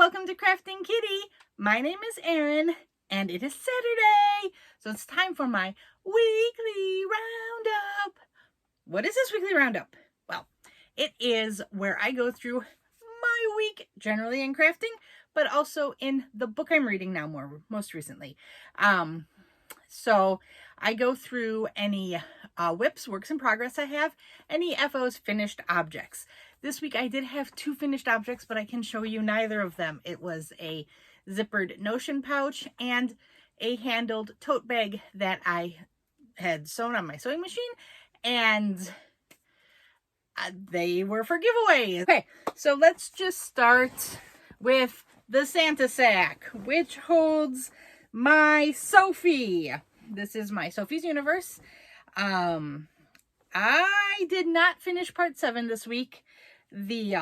welcome to Krafting Kitty. My name is Erin, and it is Saturday, so it's time for my weekly roundup. What is this weekly roundup? Well, it is where I go through my week, generally in crafting, but also in the book I'm reading now most recently. So I go through any WIPs, works in progress I have, any FOs, finished objects. This week I did have 2 finished objects, but I can show you neither of them. It was a zippered notion pouch and a handled tote bag that I had sewn on my sewing machine, and they were for giveaways. Okay, so let's just start with the Santa sack, which holds my Sophie. This is my Sophies Universe. I did not finish part 7 this week. The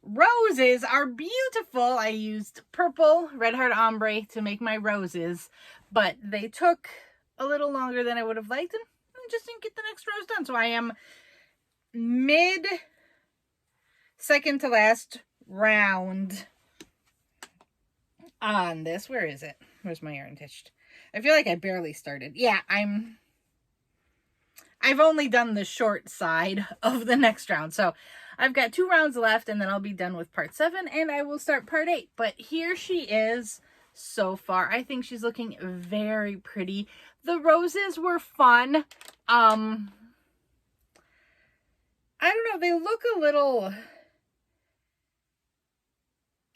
roses are beautiful. I used purple Red Heart Ombre to make my roses, but they took a little longer than I would have liked, and I just didn't get the next rose done. So I am mid second to last round on this. Where is it? Where's my yarn stitched? I feel like I barely started. Yeah, I've only done the short side of the next round. So I've got 2 rounds left, and then I'll be done with part 7 and I will start part 8. But here she is so far. I think she's looking very pretty. The roses were fun. I don't know, they look a little...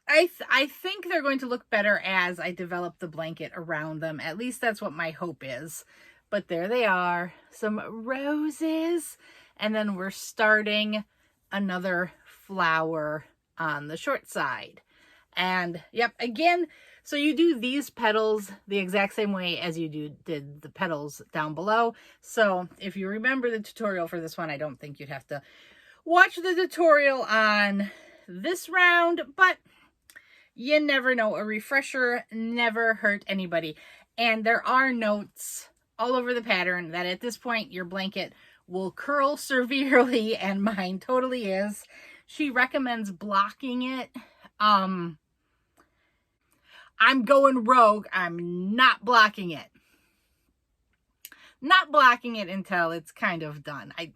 I think they're going to look better as I develop the blanket around them. At least that's what my hope is. But there they are, some roses, and then we're starting another flower on the short side. And yep, again, so you do these petals the exact same way as you did the petals down below. So if you remember the tutorial for this one, I don't think you'd have to watch the tutorial on this round, but you never know. A refresher never hurt anybody. And there are notes all over the pattern that at this point your blanket will curl severely, and mine totally is. She recommends blocking it. I'm going rogue. I'm not blocking it. Not blocking it until it's kind of done. I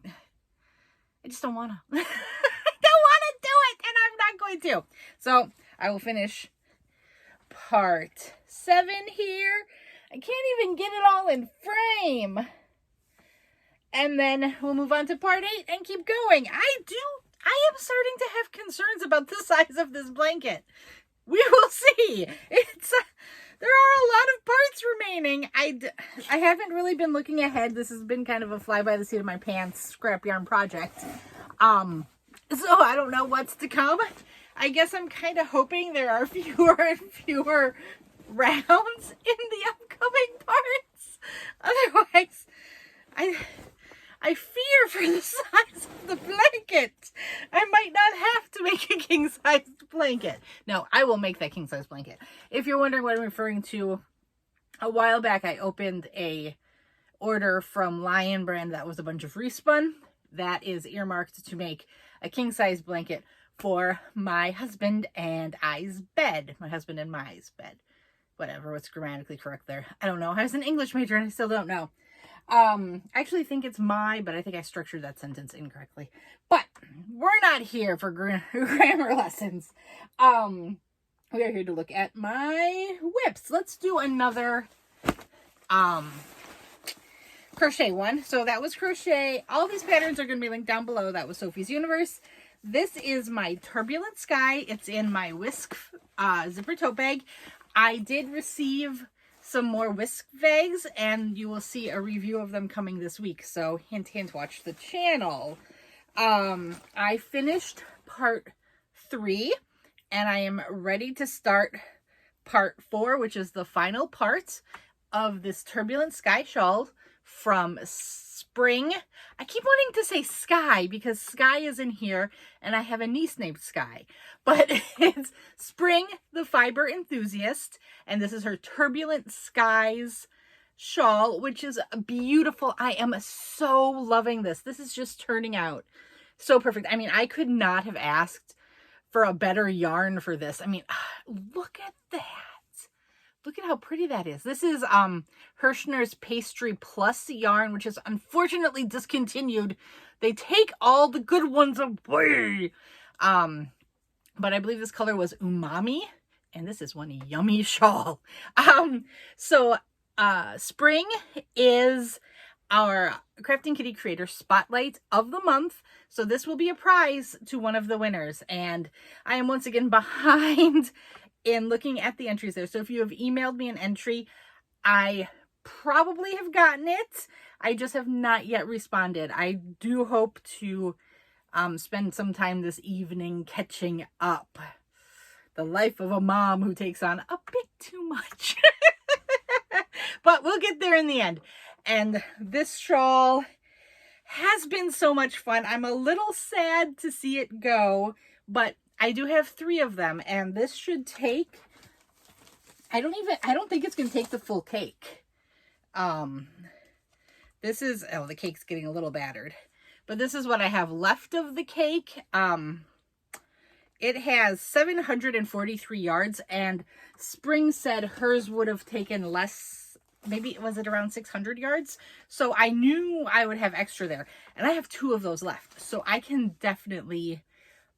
just don't want to. I don't want to do it, and I'm not going to. So I will finish part 7 here. I can't even get it all in frame. And then we'll move on to part 8 and keep going. I am starting to have concerns about the size of this blanket. We will see. There are a lot of parts remaining. I haven't really been looking ahead. This has been kind of a fly by the seat of my pants scrap yarn project. So I don't know what's to come. I guess I'm kind of hoping there are fewer and fewer rounds in the upcoming parts. Otherwise, I fear for the size of the blanket. I might not have to make a king-sized blanket. No, I will make that king-size blanket. If you're wondering what I'm referring to, a while back I opened a order from Lion Brand that was a bunch of respun. That is earmarked to make a king-size blanket for my husband and I's bed. My husband and Mai's bed. Whatever, what's grammatically correct there? I don't know. I was an English major and I still don't know. I actually think it's but I think I structured that sentence incorrectly. But we're not here for grammar lessons. We are here to look at my whips. Let's do another crochet one. So that was crochet. All these patterns are going to be linked down below. That was Sophies Universe. This is my Turbulent Sky. It's in my Whisk zipper tote bag. I did receive some more Whisk bags, and you will see a review of them coming this week. So hint, hint, watch the channel. I finished part 3, and I am ready to start part 4, which is the final part of this Turbulent Sky shawl from Spring. I keep wanting to say Sky because Sky is in here and I have a niece named Sky, but it's Spring the Fiber Enthusiast, and this is her Turbulent Skies shawl, which is beautiful. I am so loving this. This is just turning out so perfect. I mean, I could not have asked for a better yarn for this. I mean, look at that. Look at how pretty that is. This is Hirschner's Pastry Plus yarn, which is unfortunately discontinued. They take all the good ones away. But I believe this color was Umami, and this is one yummy shawl. Spring is our Krafting Kitty Creator Spotlight of the month. So this will be a prize to one of the winners. And I am once again behind in looking at the entries there. So if you have emailed me an entry, I probably have gotten it. I just have not yet responded. I do hope to spend some time this evening catching up. The life of a mom who takes on a bit too much. But we'll get there in the end. And this shawl has been so much fun. I'm a little sad to see it go, but I do have 3 of them, and this should take, I don't think it's going to take the full cake. This is, oh, the cake's getting a little battered, but this is what I have left of the cake. It has 743 yards, and Spring said hers would have taken less, maybe, was it around 600 yards? So I knew I would have extra there, and I have 2 of those left, so I can definitely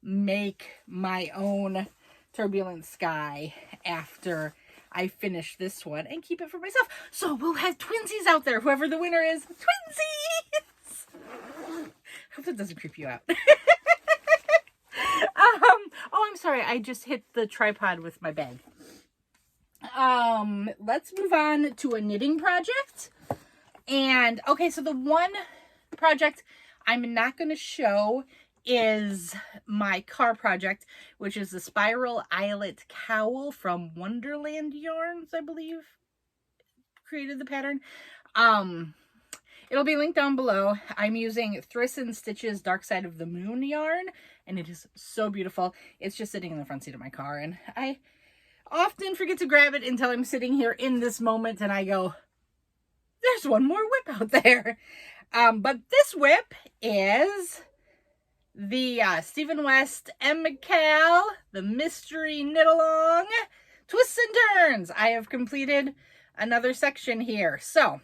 make my own Turbulent Sky after I finish this one and keep it for myself. So we'll have twinsies out there, whoever the winner is. Twinsies! I hope that doesn't creep you out. Oh, I'm sorry. I just hit the tripod with my bag. Let's move on to a knitting project. And, okay, so the one project I'm not going to show is my car project, which is the Spiral Eyelet Cowl from Wonderland Yarns, I believe, created the pattern. It'll be linked down below. I'm using Thriss and Stitches Dark Side of the Moon yarn, and it is so beautiful. It's just sitting in the front seat of my car, and I often forget to grab it until I'm sitting here in this moment, and I go, there's one more whip out there. But this whip is the Stephen West MKAL, the Mystery Knit Along Twists and Turns. I have completed another section here. So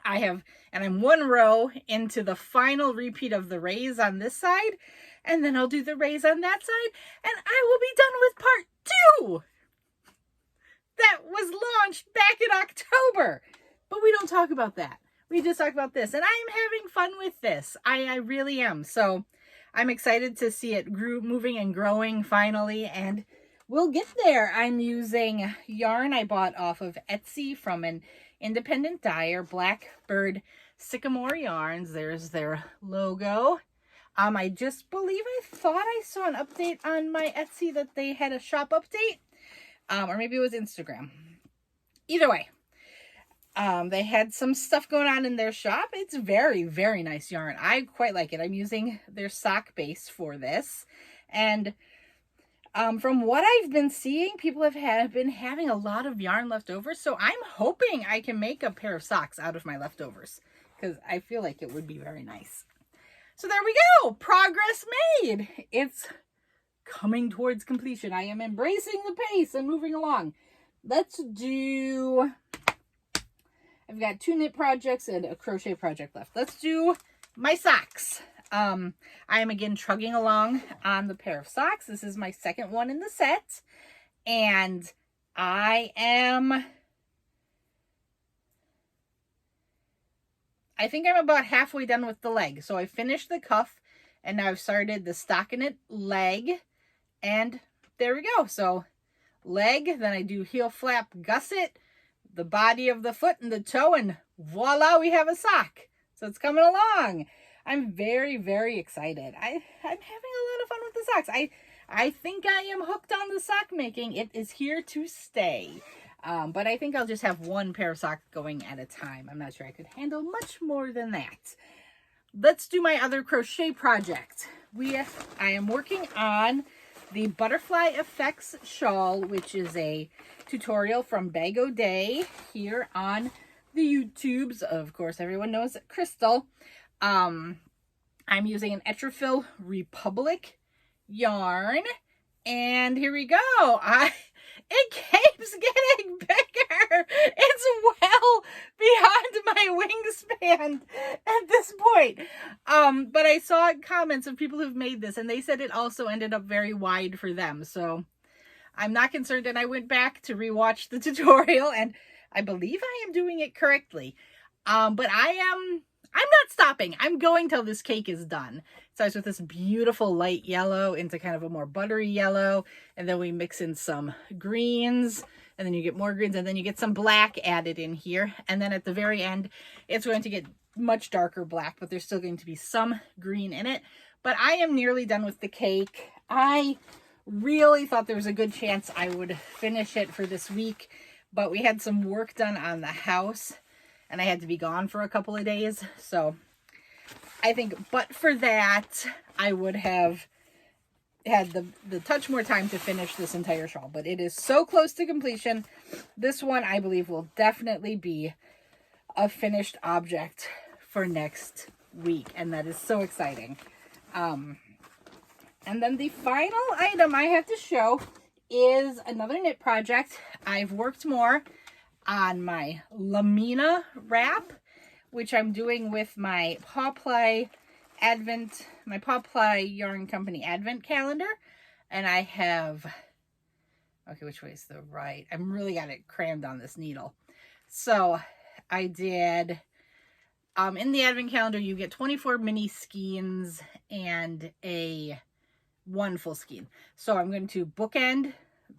I have, and I'm 1 row into the final repeat of the rays on this side, and then I'll do the rays on that side, and I will be done with part 2. That was launched back in October, but we don't talk about that. We just talk about this, and I am having fun with this. I really am. So I'm excited to see it moving and growing finally, and we'll get there. I'm using yarn I bought off of Etsy from an independent dyer, Blackbird Sycamore Yarns. There's their logo. I just believe I thought I saw an update on my Etsy that they had a shop update, or maybe it was Instagram. Either way, they had some stuff going on in their shop. It's very, very nice yarn. I quite like it. I'm using their sock base for this. And from what I've been seeing, people have been having a lot of yarn left over. So I'm hoping I can make a pair of socks out of my leftovers, because I feel like it would be very nice. So there we go. Progress made. It's coming towards completion. I am embracing the pace and moving along. Let's do... I've got 2 knit projects and a crochet project left. Let's do my socks. I am again trugging along on the pair of socks. This is my second one in the set. And I think I'm about halfway done with the leg. So I finished the cuff, and now I've started the stockinette leg. And there we go. So leg, then I do heel flap gusset, the body of the foot and the toe, and voila, we have a sock. So it's coming along. I'm very, very excited. I'm having a lot of fun with the socks. I think I am hooked on the sock making. It is here to stay. But I think I'll just have 1 pair of socks going at a time. I'm not sure I could handle much more than that. Let's do my other crochet project. I am working on the Butterfly Effects shawl, which is a tutorial from BagODay here on the YouTubes. Of course, everyone knows Crystal. I'm using an Etrafil Republic yarn, And here we go. It keeps getting bigger. It's well beyond my wingspan at this point. But I saw comments of people who've made this, and they said it also ended up very wide for them. So I'm not concerned, and I went back to rewatch the tutorial, and I believe I am doing it correctly. But I'm not stopping. I'm going till this cake is done. It starts with this beautiful light yellow into kind of a more buttery yellow, and then we mix in some greens, and then you get more greens, and then you get some black added in here. And then at the very end, it's going to get much darker black, but there's still going to be some green in it. But I am nearly done with the cake. I really thought there was a good chance I would finish it for this week, but we had some work done on the house, and I had to be gone for a couple of days. So I think, but for that, I would have had the touch more time to finish this entire shawl. But it is so close to completion. This one, I believe, will definitely be a finished object for next week. And that is so exciting. And then the final item I have to show is another knit project. I've worked more on my Lamina Wrap, which I'm doing with my Paw Ply Yarn Company Advent calendar. And I have, okay, which way is the right? I'm really got it crammed on this needle. So I did, in the Advent calendar, you get 24 mini skeins and one full skein. So I'm going to bookend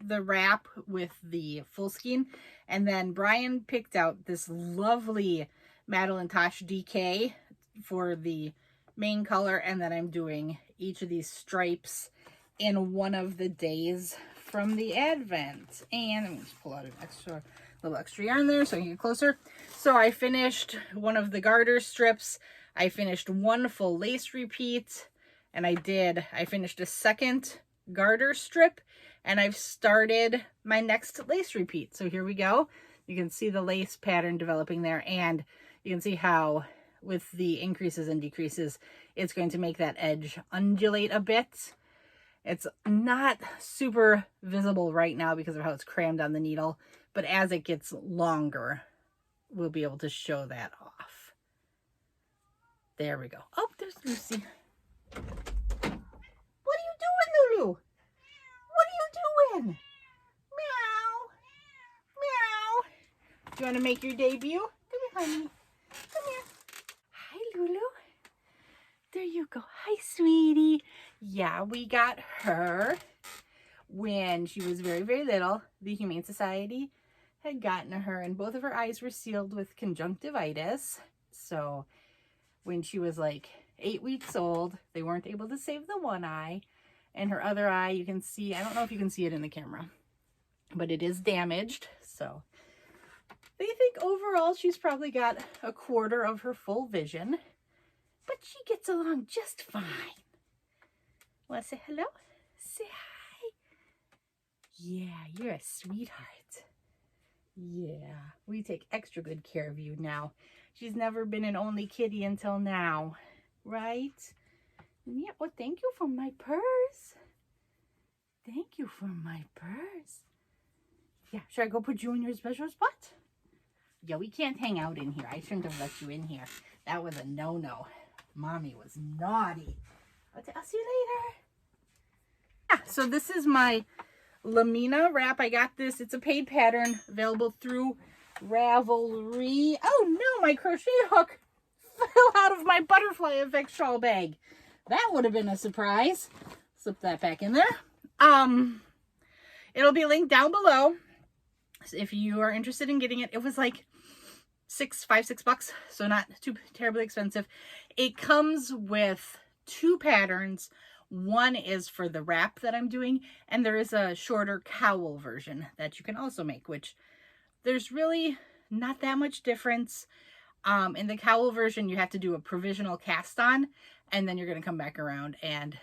the wrap with the full skein. And then Brian picked out this lovely Madeline Tosh DK for the main color. And then I'm doing each of these stripes in one of the days from the Advent. And I'm going to pull out an little extra yarn there so I can get closer. So I finished one of the garter strips. I finished one full lace repeat. And I finished a second garter strip. And I've started my next lace repeat. So here we go. You can see the lace pattern developing there. And you can see how with the increases and decreases, it's going to make that edge undulate a bit. It's not super visible right now because of how it's crammed on the needle. But as it gets longer, we'll be able to show that off. There we go. Oh, there's Lucy. What are you doing, Lulu? What are you doing? Meow. Meow. Do you want to make your debut? Come here, honey. Come here. Hi, Lulu. There you go. Hi, sweetie. Yeah, we got her when she was very, very little. The Humane Society had gotten her, and both of her eyes were sealed with conjunctivitis. So when she was like 8 weeks old, they weren't able to save the one eye. And her other eye, you can see, I don't know if you can see it in the camera, but it is damaged. So they think overall she's probably got a quarter of her full vision, but she gets along just fine. Want to say hello? Say hi. Yeah, you're a sweetheart. Yeah, we take extra good care of you now. She's never been an only kitty until now, right? Yeah, well, thank you for my purse. Thank you for my purse. Yeah, should I go put you in your special spot? Yeah, we can't hang out in here. I shouldn't have let you in here. That was a no-no. Mommy was naughty. I'll see you later. Yeah, so this is my Lamina Wrap. I got this. It's a paid pattern available through Ravelry. Oh no, my crochet hook fell out of my butterfly effect shawl bag. That would have been a surprise. Slip that back in there. It'll be linked down below. So if you are interested in getting it, it was like $5-6, so not too terribly expensive. It comes with 2 patterns. One is for the wrap that I'm doing, and there is a shorter cowl version that you can also make, which there's really not that much difference. In the cowl version, you have to do a provisional cast on, and then you're going to come back around and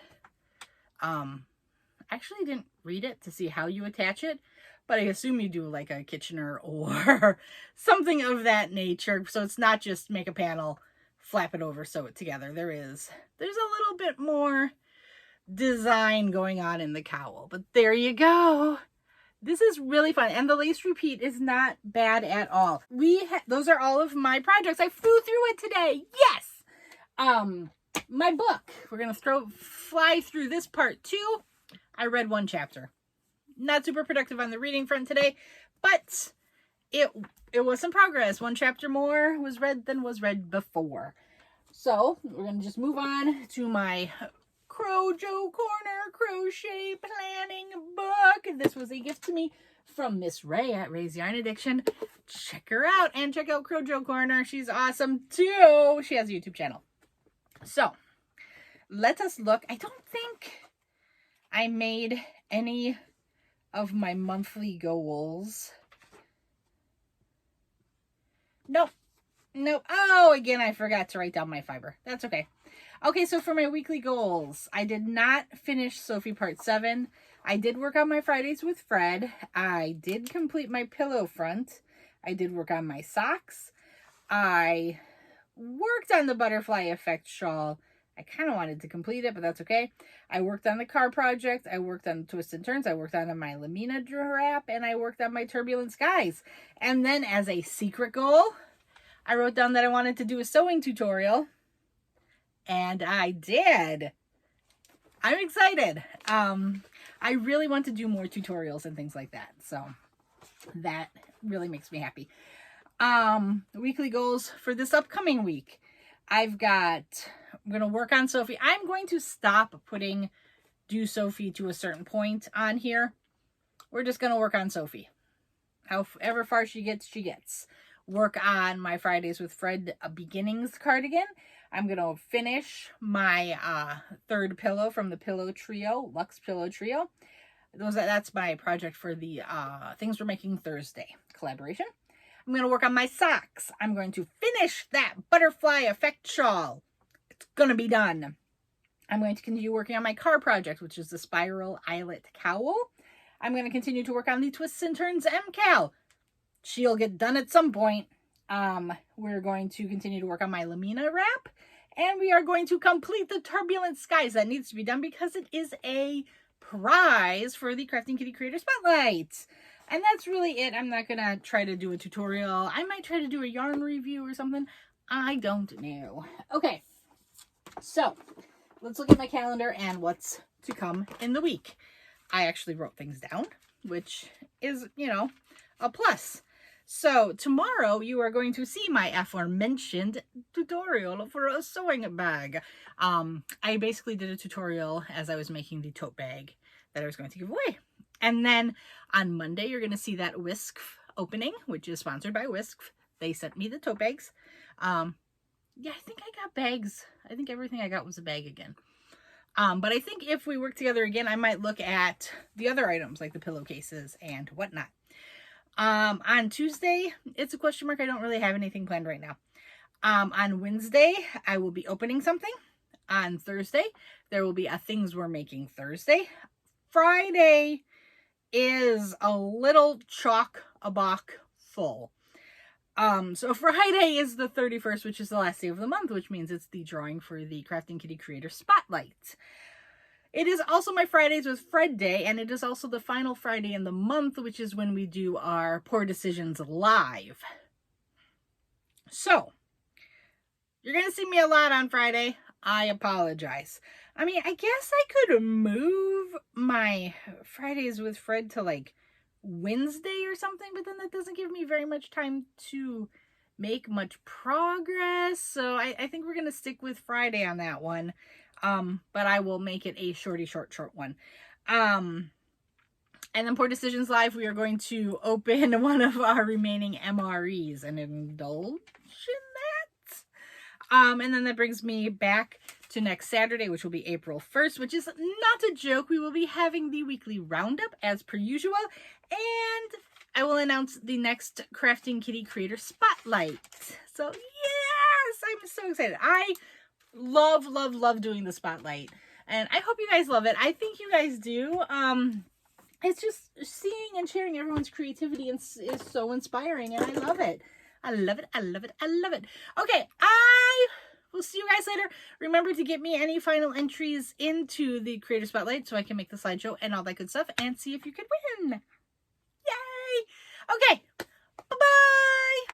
actually didn't read it to see how you attach it, but I assume you do like a Kitchener or something of that nature. So it's not just make a panel, flap it over, sew it together. There's a little bit more design going on in the cowl. But there you go. This is really fun. And the lace repeat is not bad at all. Those are all of my projects. I flew through it today. Yes. My book. We're going to fly through this part too. I read one chapter. Not super productive on the reading front today, but it was some progress. One chapter more was read than was read before. So we're going to just move on to my Crojo Corner crochet planning book. This was a gift to me from Miss Ray at Ray's Yarn Addiction. Check her out and check out Crojo Corner. She's awesome too. She has a YouTube channel. So let us look. I don't think I made any of my monthly goals. Nope. Oh, again, I forgot to write down my fiber. That's okay. Okay, so for my weekly goals, I did not finish Sophie Part 7. I did work on my Fridays with Fred. I did complete my pillow front. I did work on my socks. I worked on the butterfly effect shawl. I kind of wanted to complete it, but that's okay. I worked on the car project. I worked on Twists and Turns. I worked on my Lamina Wrap, and I worked on my Turbulent Skies. And then as a secret goal, I wrote down that I wanted to do a sewing tutorial, and I did. I'm excited. I really want to do more tutorials and things like that, so that really makes me happy. Weekly goals for this upcoming week. I'm going to work on Sophie. I'm going to stop putting do Sophie to a certain point on here. We're just going to work on Sophie. However far she gets. Work on my Fridays with Fred beginnings cardigan. I'm going to finish my third pillow from the Pillow Trio, Luxe Pillow Trio. That's my project for the Things We're Making Thursday collaboration. I'm going to work on my socks. I'm going to finish that butterfly effect shawl. It's going to be done. I'm going to continue working on my car project, which is the spiral eyelet cowl. I'm going to continue to work on the Twists and Turns MKAL. She'll get done at some point. We're going to continue to work on my Lamina Wrap. And we are going to complete the Turbulent Skies. That needs to be done because it is a prize for the Krafting Kitty Creator Spotlight. And that's really it. I'm not going to try to do a tutorial. I might try to do a yarn review or something. I don't know. Okay. So, let's look at my calendar and what's to come in the week. I actually wrote things down, which is, a plus. So, tomorrow you are going to see my aforementioned tutorial for a sewing bag. I basically did a tutorial as I was making the tote bag that I was going to give away. And then on Monday, you're going to see that Whisk opening, which is sponsored by Whisk. They sent me the tote bags. Yeah, I think I got bags. I think everything I got was a bag again. But I think if we work together again, I might look at the other items like the pillowcases and whatnot. On Tuesday, it's a question mark. I don't really have anything planned right now. On Wednesday, I will be opening something. On Thursday, there will be a Things We're Making Thursday. Friday is a little chock-a-block full. So Friday is the 31st, which is the last day of the month, which means it's the drawing for the Krafting Kitty Creator Spotlight. It is also my Fridays with Fred Day, and it is also the final Friday in the month, which is when we do our Poor Decisions live. So, you're going to see me a lot on Friday. I apologize. I mean, I guess I could move my Fridays with Fred to like Wednesday or something, but then that doesn't give me very much time to make much progress. So I think we're going to stick with Friday on that one. But I will make it a short one. And then Poor Decisions Live, we are going to open one of our remaining MREs and indulge in that. And then that brings me back to next Saturday, which will be April 1st, which is not a joke. We will be having the weekly roundup as per usual. And I will announce the next Krafting Kitty Creator Spotlight. So yes, I'm so excited. I love doing the Spotlight. And I hope you guys love it. I think you guys do. It's just seeing and sharing everyone's creativity is so inspiring, and I love it. I love it. Okay, I we'll see you guys later. Remember to get me any final entries into the Creator Spotlight so I can make the slideshow and all that good stuff and see if you could win.